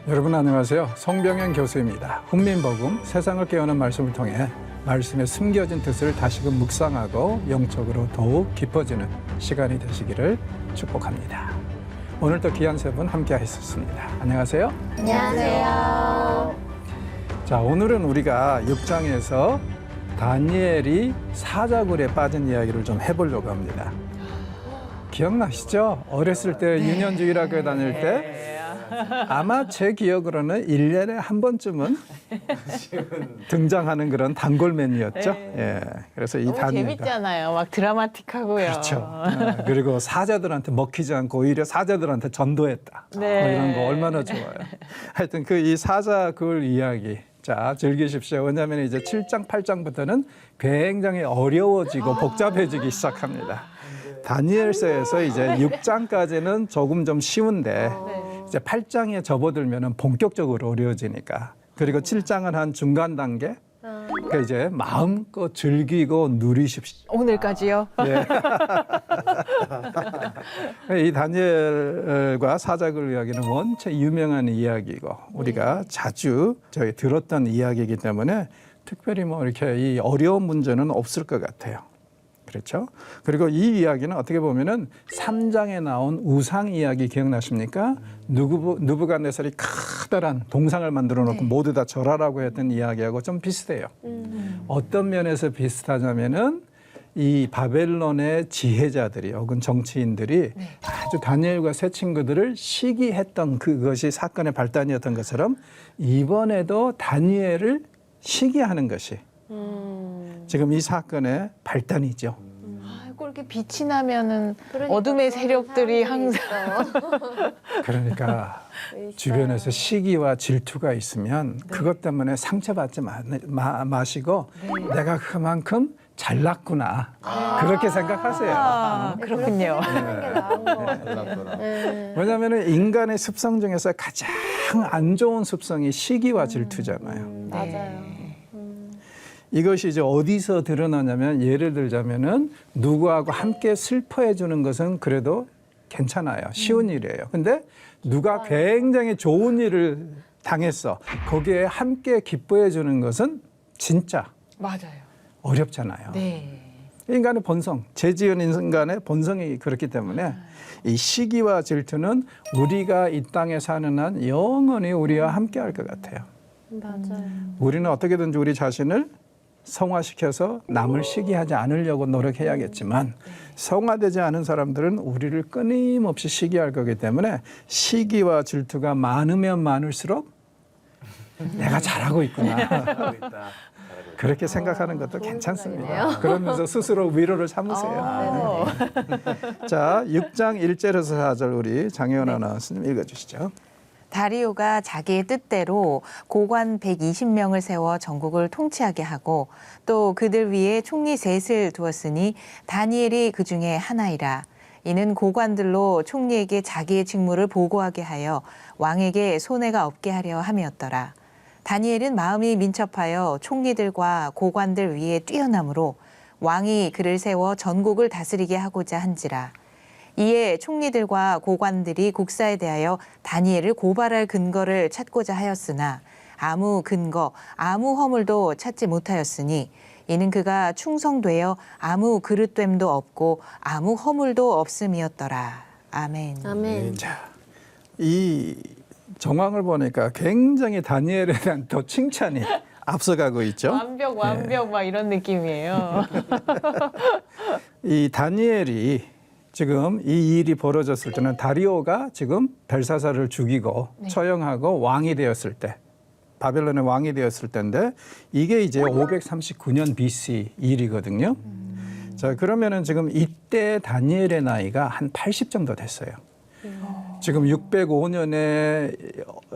여러분 안녕하세요. 송병현 교수입니다. 훈민복음 세상을 깨우는 말씀을 통해 말씀에 숨겨진 뜻을 다시금 묵상하고 영적으로 더욱 깊어지는 시간이 되시기를 축복합니다. 오늘도 귀한 세 분 함께 하셨습니다. 안녕하세요. 안녕하세요. 자, 오늘은 우리가 6장에서 다니엘이 사자굴에 빠진 이야기를 좀 해보려고 합니다. 기억나시죠? 어렸을 때 유년주일학교에 다닐 때 아마 제 기억으로는 1년에 한 번쯤은 등장하는 그런 단골맨이었죠. 예. 그래서 이 너무 다니엘가 재밌잖아요. 막 드라마틱하고요. 그렇죠. 그리고 사자들한테 먹히지 않고 오히려 사자들한테 전도했다. 네. 뭐 이런 거 얼마나 좋아요. 하여튼 그 이 사자굴 이야기. 자, 즐기십시오. 왜냐하면 이제 7장, 8장부터는 굉장히 어려워지고 복잡해지기 시작합니다. 다니엘서에서 이제 6장까지는 조금 좀 쉬운데 이제 8장에 접어들면은 본격적으로 어려워지니까. 그리고 7장은 한 중간 단계. 그러니까 이제 마음껏 즐기고 누리십시오. 오늘까지요? 네. 이 다니엘과 사자굴 이야기는 원체 유명한 이야기고 우리가 자주 저희 들었던 이야기이기 때문에 특별히 뭐 이렇게 이 어려운 문제는 없을 것 같아요. 그렇죠? 그리고 이 이야기는 어떻게 보면은 3장에 나온 우상 이야기 기억나십니까? 느부갓네살이 커다란 동상을 만들어 놓고 모두 다 절하라고 했던 이야기하고 좀 비슷해요. 어떤 면에서 비슷하냐면은 이 바벨론의 지혜자들이 혹은 정치인들이 아주 다니엘과 세 친구들을 시기했던 그것이 사건의 발단이었던 것처럼 이번에도 다니엘을 시기하는 것이 지금 이 사건의 발단이죠. 아이고, 이렇게 빛이 나면은 어둠의 세력들이 항상. 그러니까 주변에서 시기와 질투가 있으면 그것 때문에 상처받지 마시고 내가 그만큼 잘났구나. 그렇게 생각하세요. 아, 그렇군요. 왜냐하면 인간의 습성 중에서 가장 안 좋은 습성이 시기와 질투잖아요. 맞아요. 이것이 이제 어디서 드러나냐면 예를 들자면은 누구하고 함께 슬퍼해 주는 것은 그래도 괜찮아요. 쉬운 일이에요. 근데 누가 굉장히 좋은 일을 당했어. 거기에 함께 기뻐해 주는 것은 진짜 맞아요. 어렵잖아요. 네. 인간의 본성, 죄 지은 인간의 본성이 그렇기 때문에 이 시기와 질투는 우리가 이 땅에 사는 한 영원히 우리와 함께 할 것 같아요. 맞아요. 우리는 어떻게든지 우리 자신을 성화시켜서 남을 시기하지 않으려고 노력해야겠지만 성화되지 않은 사람들은 우리를 끊임없이 시기할 거기 때문에 시기와 질투가 많으면 많을수록 내가 잘하고 있구나. 그렇게 생각하는 것도 괜찮습니다. 그러면서 스스로 위로를 삼으세요. 자, 6장 1절에서 4절 우리 장혜원 아나운서님 읽어주시죠. 다리오가 자기의 뜻대로 고관 120명을 세워 전국을 통치하게 하고 또 그들 위에 총리 셋을 두었으니 다니엘이 그 중에 하나이라. 이는 고관들로 총리에게 자기의 직무를 보고하게 하여 왕에게 손해가 없게 하려 함이었더라. 다니엘은 마음이 민첩하여 총리들과 고관들 위에 뛰어나므로 왕이 그를 세워 전국을 다스리게 하고자 한지라. 이에 총리들과 고관들이 국사에 대하여 다니엘을 고발할 근거를 찾고자 하였으나 아무 근거, 아무 허물도 찾지 못하였으니 이는 그가 충성되어 아무 그릇됨도 없고 아무 허물도 없음이었더라. 아멘. 아멘. 자, 이 정황을 보니까 굉장히 다니엘에 대한 더 칭찬이 앞서가고 있죠. 완벽 막 이런 느낌이에요. 이 다니엘이 지금 이 일이 벌어졌을 때는 다리오가 지금 벨사사를 죽이고 처형하고 왕이 되었을 때, 바벨론의 왕이 되었을 때인데 이게 이제 539년 BC 일이거든요. 자, 그러면은 지금 이때 다니엘의 나이가 한 80 정도 됐어요. 지금 605년에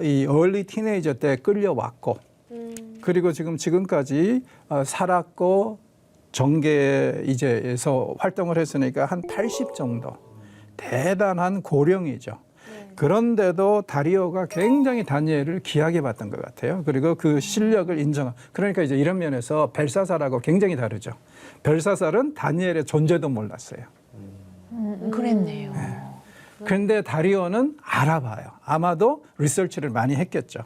이 얼리 티네이저 때 끌려왔고 그리고 지금까지 살았고 정계 이제에서 활동을 했으니까 한 80 정도 대단한 고령이죠. 그런데도 다리오가 굉장히 다니엘을 귀하게 봤던 것 같아요. 그리고 그 실력을 인정한. 그러니까 이제 이런 면에서 벨사살하고 굉장히 다르죠. 벨사살은 다니엘의 존재도 몰랐어요. 그랬네요. 그런데 다리오는 알아봐요. 아마도 리서치를 많이 했겠죠.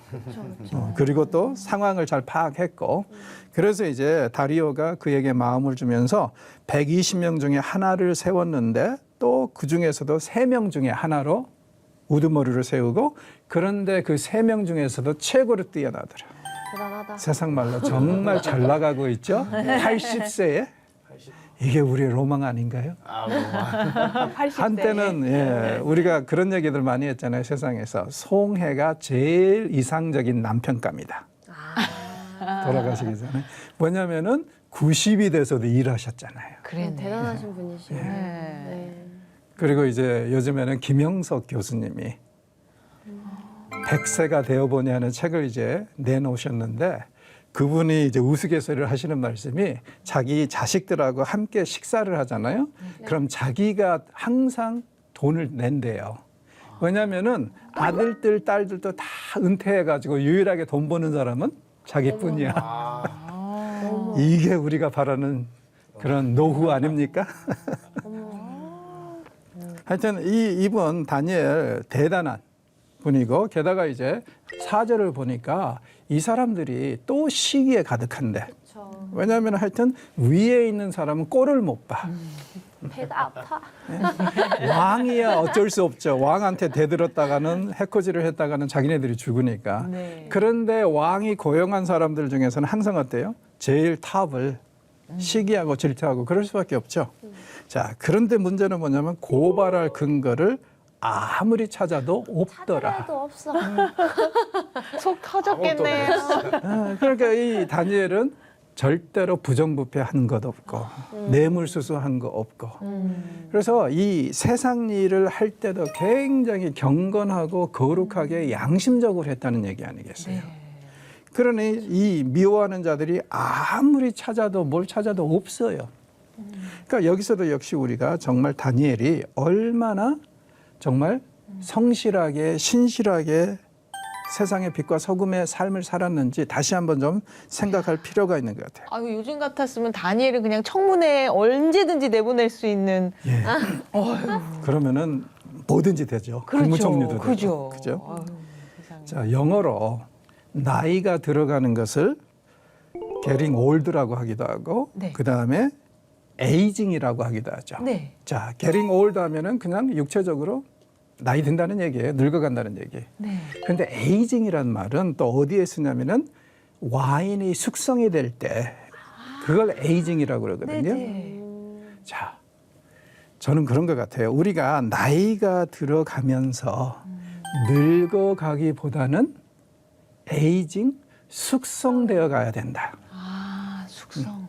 그리고 또 상황을 잘 파악했고 그래서 이제 다리오가 그에게 마음을 주면서 120명 중에 하나를 세웠는데 또 그중에서도 3명 중에 하나로 우두머리를 세우고 그런데 그 3명 중에서도 최고로 뛰어나더라. 대단하다. 세상 말로 정말 잘 나가고 있죠. 80세에 이게 우리의 로망 아닌가요? 한때는 예, 우리가 그런 얘기들 많이 했잖아요. 세상에서 송해가 제일 이상적인 남편감이다. 돌아가시기 전에. 뭐냐면은 90이 돼서도 일하셨잖아요. 그래 대단하신 분이시네요. 네. 네. 그리고 이제 요즘에는 김영석 교수님이 100세가 되어보냐는 책을 이제 내놓으셨는데 그분이 이제 우스갯소리를 하시는 말씀이 자기 자식들하고 함께 식사를 하잖아요. 그럼 자기가 항상 돈을 낸대요. 왜냐면은 아들들, 딸들도 다 은퇴해가지고 유일하게 돈 버는 사람은 자기뿐이야. 이게 우리가 바라는 그런 노후 아닙니까? 하여튼 이분 다니엘 대단한 분이고 게다가 이제 사절을 보니까 이 사람들이 또 시기에 가득한데 그렇죠. 왜냐하면 하여튼 위에 있는 사람은 꼴을 못 봐. 배가 아파. 왕이야 어쩔 수 없죠. 왕한테 대들었다가는 해코지를 했다가는 자기네들이 죽으니까. 네. 그런데 왕이 고용한 사람들 중에서는 항상 어때요? 제일 탑을 시기하고 질투하고 그럴 수밖에 없죠. 자, 그런데 문제는 뭐냐면 고발할 근거를 아무리 찾아도 없더라. 찾아도 없어. 속 터졌겠네요. 그러니까 이 다니엘은 절대로 부정부패한 것 없고 뇌물수수한 거 없고 그래서 이 세상 일을 할 때도 굉장히 경건하고 거룩하게 양심적으로 했다는 얘기 아니겠어요? 그러니 이 미워하는 자들이 아무리 찾아도 뭘 찾아도 없어요. 그러니까 여기서도 역시 우리가 정말 다니엘이 얼마나 정말 성실하게 신실하게 세상의 빛과 소금의 삶을 살았는지 다시 한번 좀 생각할 필요가 있는 것 같아요. 아유, 요즘 같았으면 다니엘은 그냥 청문회에 언제든지 내보낼 수 있는. 예. 그러면은 뭐든지 되죠. 국무총리도 되죠. 그죠? 아유, 세상에. 자, 영어로 나이가 들어가는 것을 getting old라고 하기도 하고 네. 그다음에 에이징이라고 하기도 하죠. 네. 자, getting old 하면은 그냥 육체적으로 나이 든다는 얘기예요. 늙어간다는 얘기. 네. 그런데 에이징이라는 말은 또 어디에 쓰냐면은 와인이 숙성이 될 때 그걸 에이징이라고 그러거든요. 네. 자, 저는 그런 것 같아요. 우리가 나이가 들어가면서 늙어가기보다는 에이징, 숙성되어 가야 된다. 아, 숙성.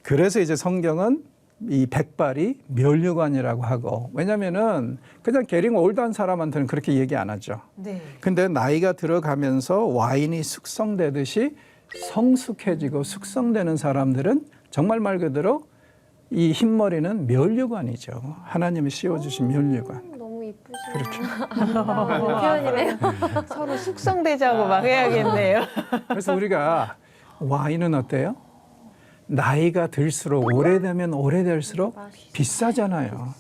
그래서 이제 성경은 이 백발이 멸류관이라고 하고 왜냐면은 그냥 게링 올드한 사람한테는 그렇게 얘기 안 하죠. 네. 근데 나이가 들어가면서 와인이 숙성되듯이 성숙해지고 숙성되는 사람들은 정말 말 그대로 이 흰머리는 멸류관이죠. 하나님이 씌워주신 멸류관. 너무 이쁘시네요. 그렇죠. 표현이네요. 서로 숙성되자고 막 해야겠네요. 그래서 우리가 와인은 어때요? 나이가 들수록 오래되면 오래될수록 비싸잖아요.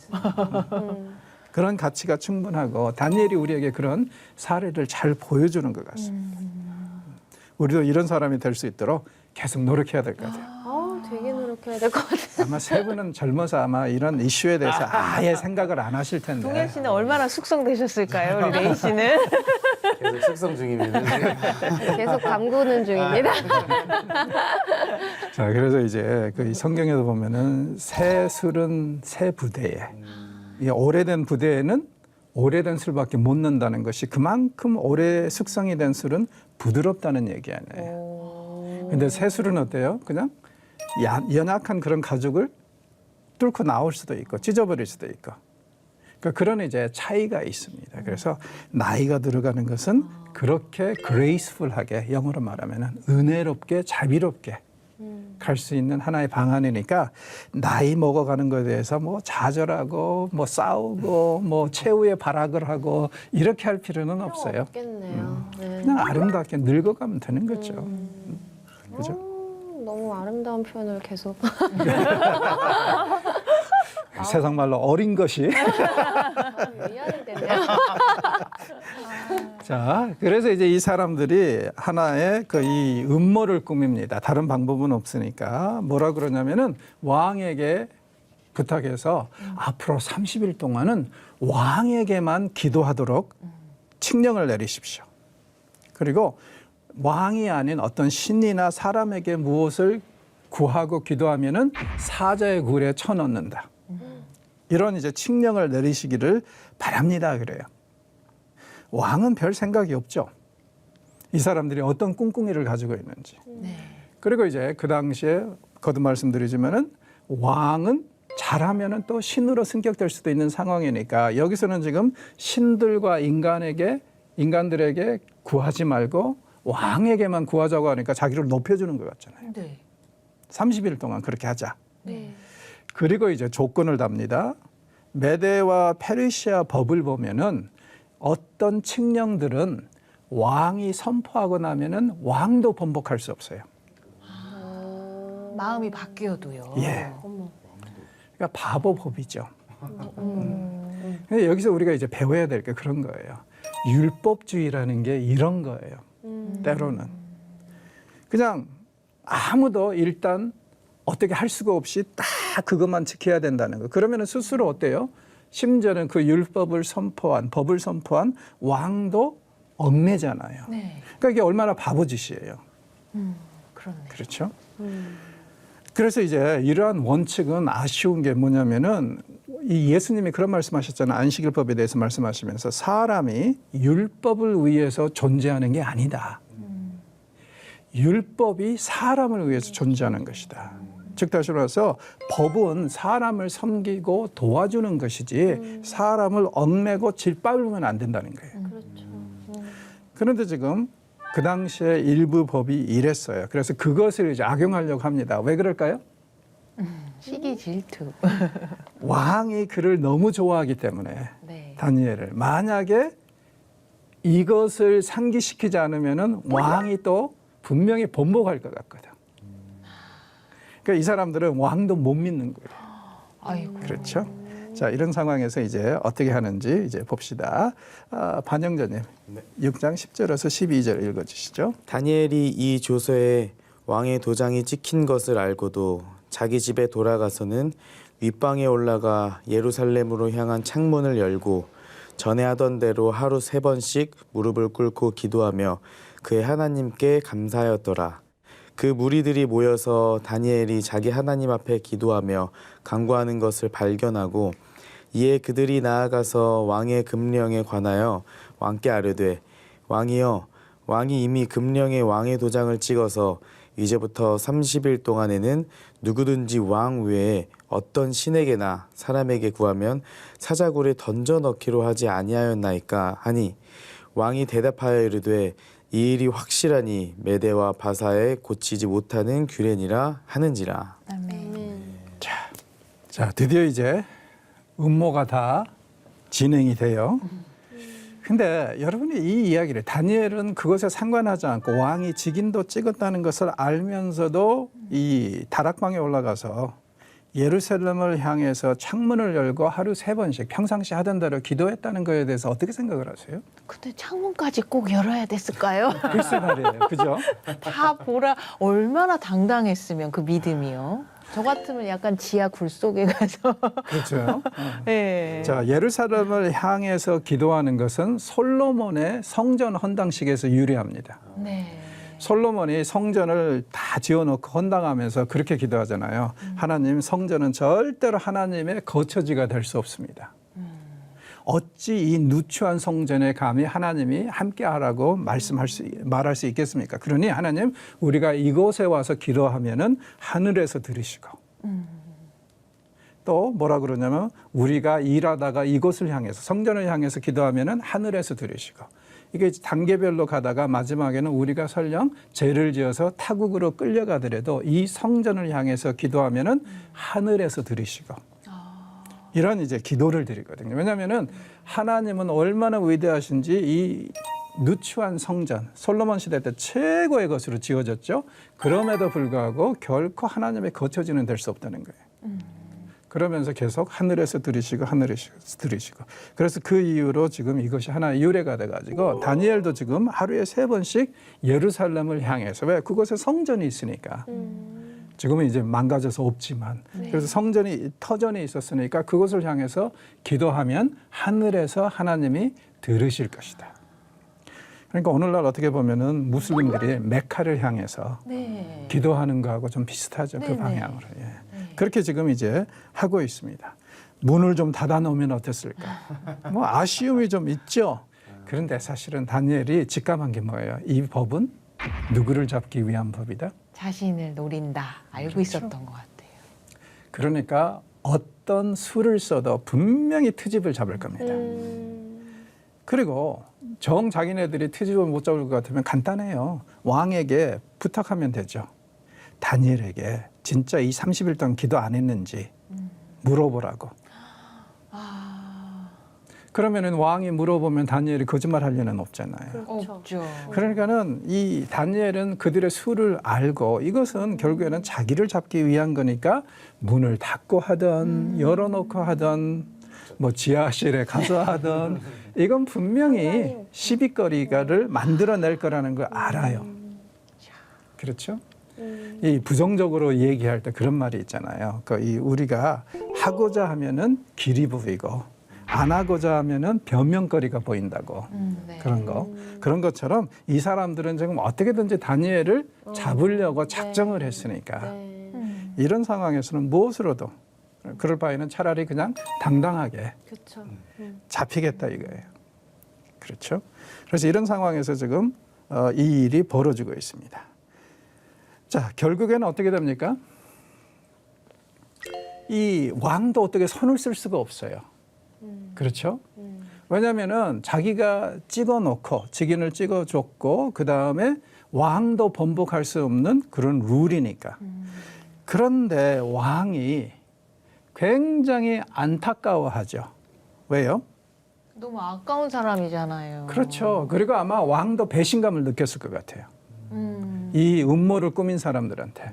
그런 가치가 충분하고 다니엘이 우리에게 그런 사례를 잘 보여주는 것 같습니다. 우리도 이런 사람이 될 수 있도록 계속 노력해야 될 것 같아요. 되게 노력해야 될 것 같아요. 아마 세 분은 젊어서 아마 이런 이슈에 대해서 아예 생각을 안 하실 텐데. 동현 씨는 얼마나 숙성되셨을까요? 우리 레이 씨는? 계속 숙성 중입니다. 계속 담그는 중입니다. 자, 그래서 이제 그 성경에도 보면은 새 술은 새 부대에 이 오래된 부대에는 오래된 술밖에 못 넣는다는 것이 그만큼 오래 숙성이 된 술은 부드럽다는 얘기 아니에요. 근데 새 술은 어때요? 그냥 연약한 그런 가죽을 뚫고 나올 수도 있고 찢어버릴 수도 있고 그러니까 그런 이제 차이가 있습니다. 그래서 나이가 들어가는 것은 그렇게 graceful하게 영어로 말하면은 은혜롭게 자비롭게 갈 수 있는 하나의 방안이니까 나이 먹어가는 것에 대해서 뭐 좌절하고 뭐 싸우고 뭐 최후의 발악을 하고 이렇게 할 필요는 없어요. 없겠네요. 네. 그냥 아름답게 늙어가면 되는 거죠. 그죠? 너무 아름다운 표현을 계속. 세상 말로 어린 것이. 위안이 되네요. 자, 그래서 이제 이 사람들이 하나의 그 이 음모를 꾸밉니다. 다른 방법은 없으니까. 뭐라 그러냐면은 왕에게 부탁해서 앞으로 30일 동안은 왕에게만 기도하도록 칙령을 내리십시오. 그리고 왕이 아닌 어떤 신이나 사람에게 무엇을 구하고 기도하면은 사자의 굴에 쳐넣는다. 이런 이제 칙령을 내리시기를 바랍니다. 그래요. 왕은 별 생각이 없죠. 이 사람들이 어떤 꿍꿍이를 가지고 있는지. 그리고 이제 그 당시에 거듭 말씀드리지만은 왕은 잘하면은 또 신으로 승격될 수도 있는 상황이니까 여기서는 지금 신들과 인간들에게 구하지 말고 왕에게만 구하자고 하니까 자기를 높여주는 것 같잖아요. 네. 30일 동안 그렇게 하자. 네. 그리고 이제 조건을 답니다. 메데와 페르시아 법을 보면은 어떤 칙령들은 왕이 선포하고 나면은 왕도 번복할 수 없어요. 마음이 바뀌어도요. 예. 어머. 그러니까 바보법이죠. 근데 여기서 우리가 이제 배워야 될 게 그런 거예요. 율법주의라는 게 이런 거예요. 때로는 그냥 아무도 일단 어떻게 할 수가 없이 딱 그것만 지켜야 된다는 거. 그러면은 스스로 어때요? 심지어는 그 율법을 선포한 법을 선포한 왕도 얽매잖아요. 네. 그러니까 이게 얼마나 바보짓이에요. 그렇네. 그렇죠? 그래서 이제 이러한 원칙은 아쉬운 게 뭐냐면은 이 예수님이 그런 말씀하셨잖아요. 안식일법에 대해서 말씀하시면서 사람이 율법을 위해서 존재하는 게 아니다. 율법이 사람을 위해서 존재하는 것이다. 즉 다시 말해서 법은 사람을 섬기고 도와주는 것이지 사람을 얽매고 짓밟으면 안 된다는 거예요. 그렇죠. 그런데 지금 그 당시에 일부 법이 이랬어요. 그래서 그것을 이제 악용하려고 합니다. 왜 그럴까요? 시기 질투. 왕이 그를 너무 좋아하기 때문에 네. 다니엘을 만약에 이것을 상기시키지 않으면은 왕이 또 분명히 번복할 것 같거든. 그러니까 이 사람들은 왕도 못 믿는 거예요. 아이고. 그렇죠? 자, 이런 상황에서 이제 어떻게 하는지 이제 봅시다. 반영자님, 네. 6장 10절에서 12절 읽어주시죠. 다니엘이 이 조서에 왕의 도장이 찍힌 것을 알고도 자기 집에 돌아가서는 윗방에 올라가 예루살렘으로 향한 창문을 열고 전에 하던 대로 하루 3번씩 무릎을 꿇고 기도하며 그의 하나님께 감사하였더라. 그 무리들이 모여서 다니엘이 자기 하나님 앞에 기도하며 간구하는 것을 발견하고 이에 그들이 나아가서 왕의 금령에 관하여 왕께 아뢰되 왕이여 왕이 이미 금령에 왕의 도장을 찍어서 이제부터 30일 동안에는 누구든지 왕 외에 어떤 신에게나 사람에게 구하면 사자굴에 던져 넣기로 하지 아니하였나이까 하니 왕이 대답하여 이르되 이 일이 확실하니 메대와 바사에 고치지 못하는 규례니라 하는지라. 아멘. 자, 드디어 이제 음모가 다 진행이 돼요. 근데 여러분이 이 이야기를 다니엘은 그것에 상관하지 않고 왕이 직인도 찍었다는 것을 알면서도 이 다락방에 올라가서 예루살렘을 향해서 창문을 열고 하루 3번씩 평상시 하던 대로 기도했다는 거에 대해서 어떻게 생각을 하세요? 근데 창문까지 꼭 열어야 됐을까요? 글쎄 말이에요. 그죠? 다 보라 얼마나 당당했으면 그 믿음이요. 저 같으면 약간 지하 굴 속에 가서 그렇죠. 네. 자, 예루살렘을 향해서 기도하는 것은 솔로몬의 성전 헌당식에서 유래합니다. 네. 솔로몬이 성전을 다 지어놓고 헌당하면서 그렇게 기도하잖아요. 하나님, 성전은 절대로 하나님의 거처지가 될 수 없습니다. 어찌 이 누추한 성전에 감히 하나님이 함께하라고 말할 수 있겠습니까? 그러니 하나님, 우리가 이곳에 와서 기도하면은 하늘에서 들으시고 또 뭐라 그러냐면 우리가 일하다가 이곳을 향해서 성전을 향해서 기도하면은 하늘에서 들으시고 이게 단계별로 가다가 마지막에는 우리가 설령 죄를 지어서 타국으로 끌려가더라도 이 성전을 향해서 기도하면은 하늘에서 들으시고 이런 이제 기도를 드리거든요. 왜냐하면은 하나님은 얼마나 위대하신지 이 누추한 성전, 솔로몬 시대 때 최고의 것으로 지어졌죠. 그럼에도 불구하고 결코 하나님의 거처지는 될 수 없다는 거예요. 그러면서 계속 하늘에서 들으시고 하늘에서 들으시고. 그래서 그 이후로 지금 이것이 하나의 유래가 돼가지고 다니엘도 지금 하루에 3번씩 예루살렘을 향해서, 왜? 그곳에 성전이 있으니까. 지금은 이제 망가져서 없지만, 그래서 성전이 터전이 있었으니까 그곳을 향해서 기도하면 하늘에서 하나님이 들으실 것이다. 그러니까 오늘날 어떻게 보면은 무슬림들이 메카를 향해서 네. 기도하는 거하고 좀 비슷하죠. 그 네네. 방향으로. 예. 그렇게 지금 이제 하고 있습니다. 문을 좀 닫아 놓으면 어땠을까? 뭐 아쉬움이 좀 있죠. 그런데 사실은 다니엘이 직감한 게 뭐예요? 이 법은 누구를 잡기 위한 법이다. 자신을 노린다. 알고 있었던 것 같아요. 그러니까 어떤 수를 써도 분명히 트집을 잡을 겁니다. 그리고 정 자기네들이 트집을 못 잡을 것 같으면 간단해요. 왕에게 부탁하면 되죠. 다니엘에게 진짜 이 30일 동안 기도 안 했는지 물어보라고. 그러면은 왕이 물어보면 다니엘이 거짓말 할 리는 없잖아요. 없죠. 그러니까는 이 다니엘은 그들의 수를 알고 이것은 결국에는 자기를 잡기 위한 거니까 문을 닫고 하든 열어놓고 하든 뭐 지하실에 가서 하든 이건 분명히 시비거리를 만들어낼 거라는 걸 알아요. 그렇죠? 이 부정적으로 얘기할 때 그런 말이 있잖아요. 이 우리가 하고자 하면은 길이 보이고 안 하고자 하면은 변명거리가 보인다고. 네. 그런 거. 그런 것처럼 이 사람들은 지금 어떻게든지 다니엘을 잡으려고 작정을 했으니까 이런 상황에서는 무엇으로도 그럴 바에는 차라리 그냥 당당하게 그렇죠. 잡히겠다 이거예요. 그렇죠? 그래서 이런 상황에서 지금 이 일이 벌어지고 있습니다. 자, 결국에는 어떻게 됩니까? 이 왕도 어떻게 손을 쓸 수가 없어요. 그렇죠? 왜냐하면은 자기가 찍어놓고 직인을 찍어줬고 그 다음에 왕도 번복할 수 없는 그런 룰이니까. 그런데 왕이 굉장히 안타까워하죠. 왜요? 너무 아까운 사람이잖아요. 그렇죠. 그리고 아마 왕도 배신감을 느꼈을 것 같아요. 이 음모를 꾸민 사람들한테.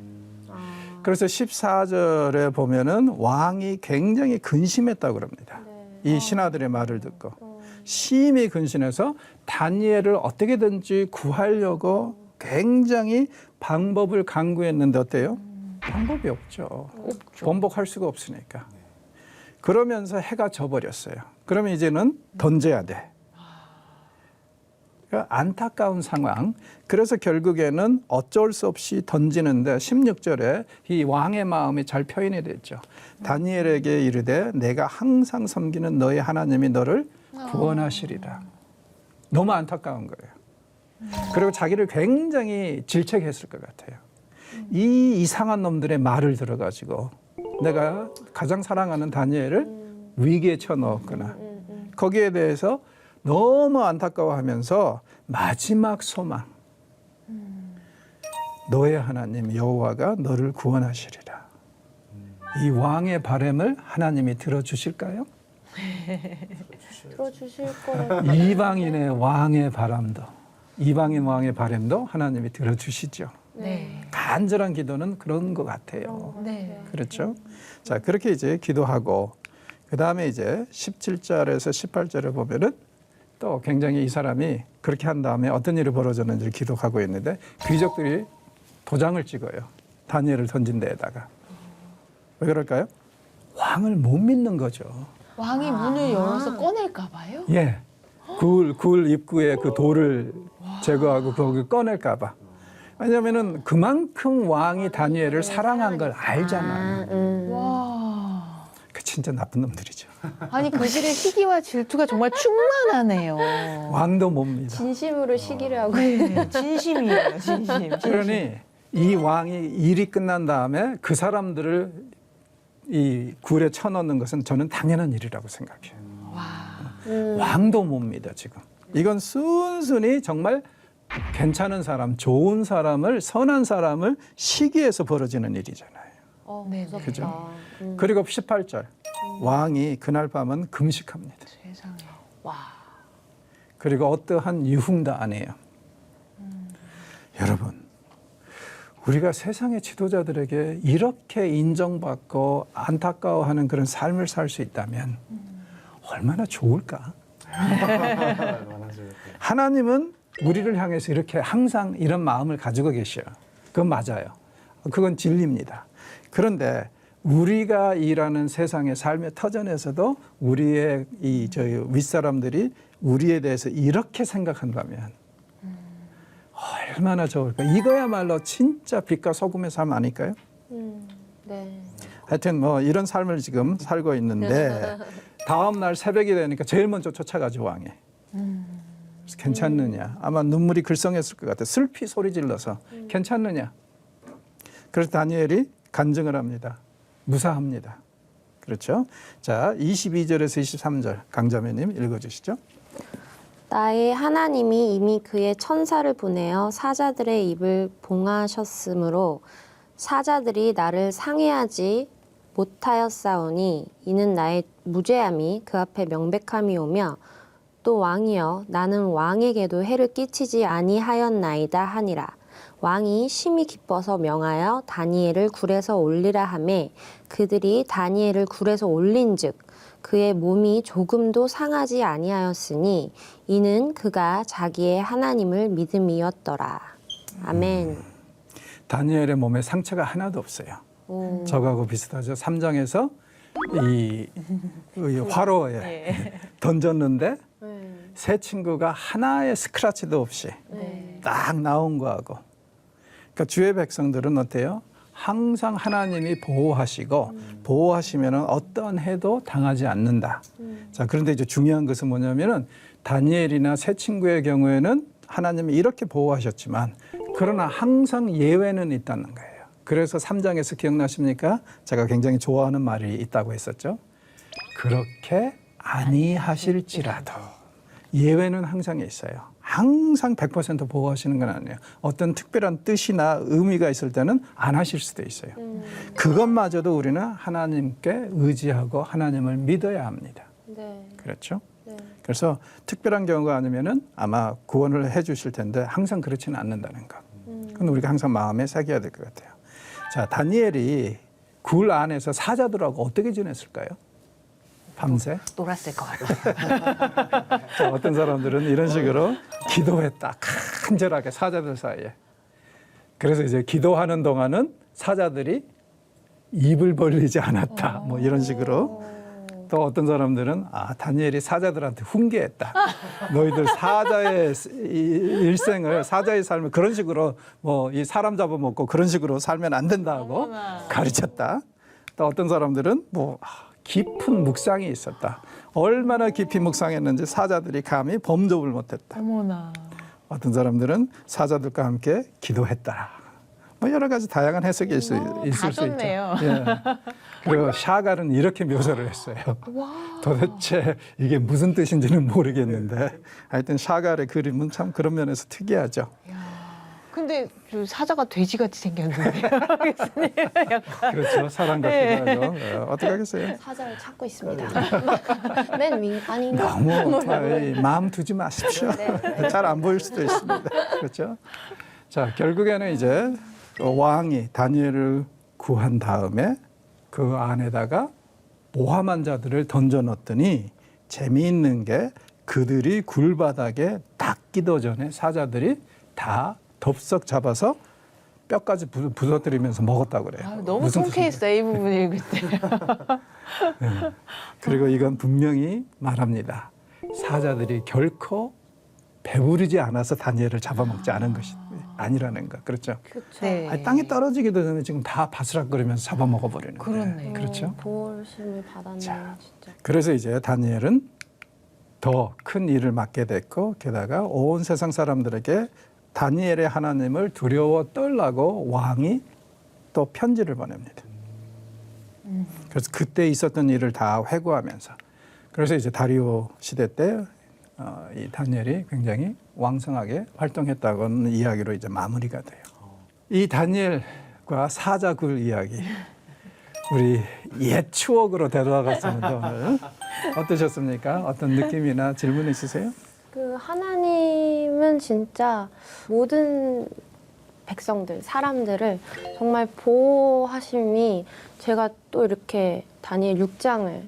그래서 14절에 보면은 왕이 굉장히 근심했다고 그럽니다. 이 신하들의 말을 듣고 심히 근심해서 다니엘을 어떻게든지 구하려고 굉장히 방법을 강구했는데 어때요? 방법이 없죠. 번복할 수가 없으니까. 그러면서 해가 져버렸어요. 그러면 이제는 던져야 돼. 그러니까 안타까운 상황. 그래서 결국에는 어쩔 수 없이 던지는데 16절에 이 왕의 마음이 잘 표현이 됐죠. 다니엘에게 이르되 내가 항상 섬기는 너의 하나님이 너를 구원하시리라. 너무 안타까운 거예요. 그리고 자기를 굉장히 질책했을 것 같아요. 이 이상한 놈들의 말을 들어가지고 내가 가장 사랑하는 다니엘을 위기에 쳐넣었구나. 거기에 대해서 너무 안타까워하면서 마지막 소망. 너의 하나님 여호와가 너를 구원하시리라. 이 왕의 바람을 하나님이 들어주실까요? 들어주실 거예요. 이방인의 왕의 바람도, 이방인 왕의 바람도 하나님이 들어주시죠. 네. 간절한 기도는 그런 것 같아요. 네. 그렇죠? 자, 그렇게 이제 기도하고 그 다음에 이제 17절에서 18절을 보면은 또 굉장히 이 사람이 그렇게 한 다음에 어떤 일이 벌어졌는지를 기록하고 있는데 귀족들이 도장을 찍어요. 다니엘을 던진 데에다가. 왜 그럴까요? 왕을 못 믿는 거죠. 왕이 문을 열어서 꺼낼까 봐요. 예. 굴 입구에 그 돌을 제거하고 거기 꺼낼까 봐. 왜냐면은 그만큼 왕이 다니엘을 사랑한 걸 알잖아요. 와. 그 진짜 나쁜 놈들이죠. 아니 그들의 시기와 질투가 정말 충만하네요. 왕도 못 믿어. 진심으로 시기를 하고 네, 진심이에요, 진심. 그러니 이 왕이 일이 끝난 다음에 그 사람들을 이 굴에 쳐넣는 것은 저는 당연한 일이라고 생각해요. 왕도 못 믿어 지금. 이건 순순히 정말 괜찮은 사람, 좋은 사람을, 선한 사람을 시기해서 벌어지는 일이잖아요. 네, 무섭다. 그죠? 그리고 18절 왕이 그날 밤은 금식합니다. 세상에. 와. 그리고 어떠한 유흥도 안 해요. 여러분, 우리가 세상의 지도자들에게 이렇게 인정받고 안타까워하는 그런 삶을 살 수 있다면 얼마나 좋을까? 하나님은 우리를 향해서 이렇게 항상 이런 마음을 가지고 계셔요. 그건 맞아요. 그건 진리입니다. 그런데 우리가 일하는 세상의 삶의 터전에서도 우리의 저희 윗사람들이 우리에 대해서 이렇게 생각한다면 얼마나 좋을까? 이거야말로 진짜 빛과 소금의 삶 아닐까요? 네. 하여튼 뭐 이런 삶을 지금 살고 있는데 다음 날 새벽이 되니까 제일 먼저 쫓아가죠, 왕이. 그래서 괜찮느냐? 아마 눈물이 글썽했을 것 같아요. 슬피 소리 질러서 괜찮느냐? 그래서 다니엘이 간증을 합니다. 무사합니다. 그렇죠? 자, 22절에서 23절 강자매님 읽어주시죠. 나의 하나님이 이미 그의 천사를 보내어 사자들의 입을 봉하셨으므로 사자들이 나를 상해하지 못하였사오니 이는 나의 무죄함이 그 앞에 명백함이 오며 또 왕이여 나는 왕에게도 해를 끼치지 아니하였나이다 하니라. 왕이 심히 기뻐서 명하여 다니엘을 굴에서 올리라 하매 그들이 다니엘을 굴에서 올린즉 그의 몸이 조금도 상하지 아니하였으니 이는 그가 자기의 하나님을 믿음이었더라. 아멘. 다니엘의 몸에 상처가 하나도 없어요. 저거하고 비슷하죠. 3장에서 이 화로에 던졌는데 새 친구가 하나의 스크래치도 없이 딱 나온 거하고. 그러니까 주의 백성들은 어때요? 항상 하나님이 보호하시고 보호하시면은 어떤 해도 당하지 않는다. 자, 그런데 이제 중요한 것은 뭐냐면은 다니엘이나 새 친구의 경우에는 하나님이 이렇게 보호하셨지만 그러나 항상 예외는 있다는 거예요. 그래서 3장에서 기억나십니까? 제가 굉장히 좋아하는 말이 있다고 했었죠. 그렇게 아니하실지라도 예외는 항상 있어요. 항상 100% 보호하시는 건 아니에요. 어떤 특별한 뜻이나 의미가 있을 때는 안 하실 수도 있어요. 그것마저도 우리는 하나님께 의지하고 하나님을 믿어야 합니다. 네. 그렇죠? 네. 그래서 특별한 경우가 아니면은 아마 구원을 해 주실 텐데 항상 그렇지는 않는다는 것. 그건 우리가 항상 마음에 새겨야 될 것 같아요. 자, 다니엘이 굴 안에서 사자들하고 어떻게 지냈을까요? 밤새? 놀았을 것 같아요. 자, 어떤 사람들은 이런 식으로 기도했다. 간절하게 사자들 사이에. 그래서 이제 기도하는 동안은 사자들이 입을 벌리지 않았다. 뭐 이런 식으로. 또 어떤 사람들은 다니엘이 사자들한테 훈계했다. 너희들 사자의 일생을 사자의 삶을 그런 식으로 뭐 이 사람 잡아먹고 그런 식으로 살면 안 된다고 가르쳤다. 또 어떤 사람들은 뭐 깊은 묵상이 있었다. 얼마나 깊이 묵상했는지 사자들이 감히 범접을 못했다. 어머나. 어떤 사람들은 사자들과 함께 기도했다. 뭐 여러 가지 다양한 해석이 있을 수 있죠. 좋네요. 예. 그리고 샤갈은 이렇게 묘사를 했어요. 도대체 이게 무슨 뜻인지는 모르겠는데 하여튼 샤갈의 그림은 참 그런 면에서 특이하죠. 근데 저 사자가 돼지같이 생겼는데. 그렇죠. 사람 같기도 하죠. 예. 어떻게 하겠어요? 사자를 찾고 있습니다. 맨 위, 아닌가? 너무 마음 두지 마십시오. 잘 안 보일 수도 있습니다. 그렇죠. 자, 결국에는 이제 왕이 다니엘을 구한 다음에 그 안에다가 모함한 자들을 던져 넣었더니 재미있는 게 그들이 굴바닥에 닿기도 전에 사자들이 다 덥석 잡아서 뼈까지 부서뜨리면서 먹었다고 그래요. 너무 무슨 통쾌했어요, 이 부분 읽을 때. 네. 그리고 이건 분명히 말합니다. 사자들이 결코 배부르지 않아서 다니엘을 잡아먹지 않은 것이 아니라는 거. 그렇죠? 그렇죠. 네. 아니, 땅에 떨어지기도 전에 지금 다 바스락거리면서 잡아먹어버리는 거예요. 그렇네요. 그렇죠? 보호심을 받았네, 자. 진짜. 그래서 이제 다니엘은 더 큰 일을 맡게 됐고 게다가 온 세상 사람들에게 다니엘의 하나님을 두려워 떨라고 왕이 또 편지를 보냅니다. 그래서 그때 있었던 일을 다 회고하면서 그래서 이제 다리오 시대 때 이 다니엘이 굉장히 왕성하게 활동했다고는 이야기로 이제 마무리가 돼요. 이 다니엘과 사자굴 이야기 우리 옛 추억으로 되돌아갔습니다. 오늘 어떠셨습니까? 어떤 느낌이나 질문 있으세요? 그 하나님은 진짜 모든 백성들, 사람들을 정말 보호하심이 제가 또 이렇게 다니엘 6장을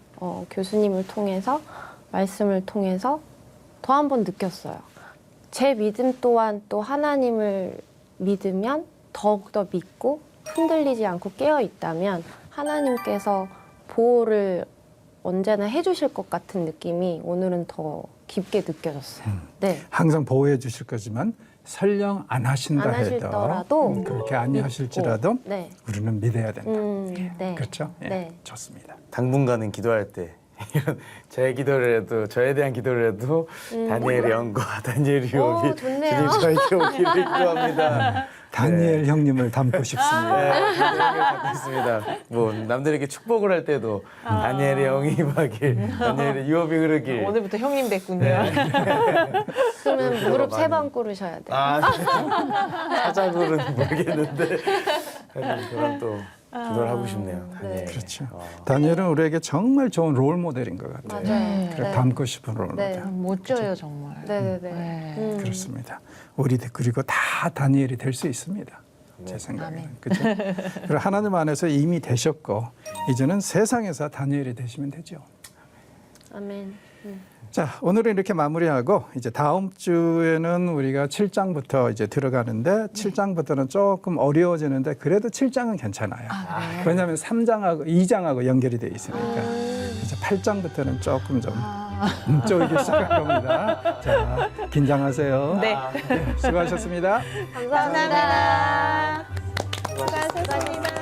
교수님을 통해서 말씀을 통해서 더 한 번 느꼈어요. 제 믿음 또한 또 하나님을 믿으면 더욱더 믿고 흔들리지 않고 깨어 있다면 하나님께서 보호를 언제나 해주실 것 같은 느낌이 오늘은 더 깊게 느껴졌어요. 네. 항상 보호해 주실 거지만 설령 안 하신다 안 해도 하실더라도 그렇게 아니하실지라도 네. 우리는 믿어야 된다. 네. 그렇죠? 예, 네. 좋습니다. 당분간은 기도할 때 이런 제 기도를 해도 저에 대한 기도를 해도 다니엘의 영과 다니엘의 유업이 좋네요. 주님 저에게 오기를 기도합니다. 다니엘 형님을 닮고 싶습니다. 네, 다니엘을 갖고 있습니다. 뭐 남들에게 축복을 할 때도 다니엘의 영이 임하길, 다니엘의 유업이 흐르길. 오늘부터 형님 됐군요. 그러면 무릎 3번 꿇으셔야 돼요. 사자굴은 모르겠는데 하여튼 그런 또 기도를 하고 싶네요. 다니엘. 그렇죠. 다니엘은 우리에게 정말 좋은 롤 모델인 것 같아요. 맞아요. 그래, 네. 닮고 싶은 롤 모델. 네. 멋져요 정말. 네네네. 네. 그렇습니다. 우리들 그리고 다 다니엘이 될 수 있습니다. 제 생각에는. 그렇죠? 그리고 하나님 안에서 이미 되셨고 이제는 세상에서 다니엘이 되시면 되죠. 아멘. 자, 오늘은 이렇게 마무리하고 이제 다음 주에는 우리가 7장부터 이제 들어가는데 7장부터는 조금 어려워지는데 그래도 7장은 괜찮아요. 왜냐하면 3장하고 2장하고 연결이 돼 있으니까. 이제 8장부터는 조금 좀 쪼이기 시작할 겁니다. 자, 긴장하세요. 네. 수고하셨습니다. 감사합니다. 수고하셨습니다.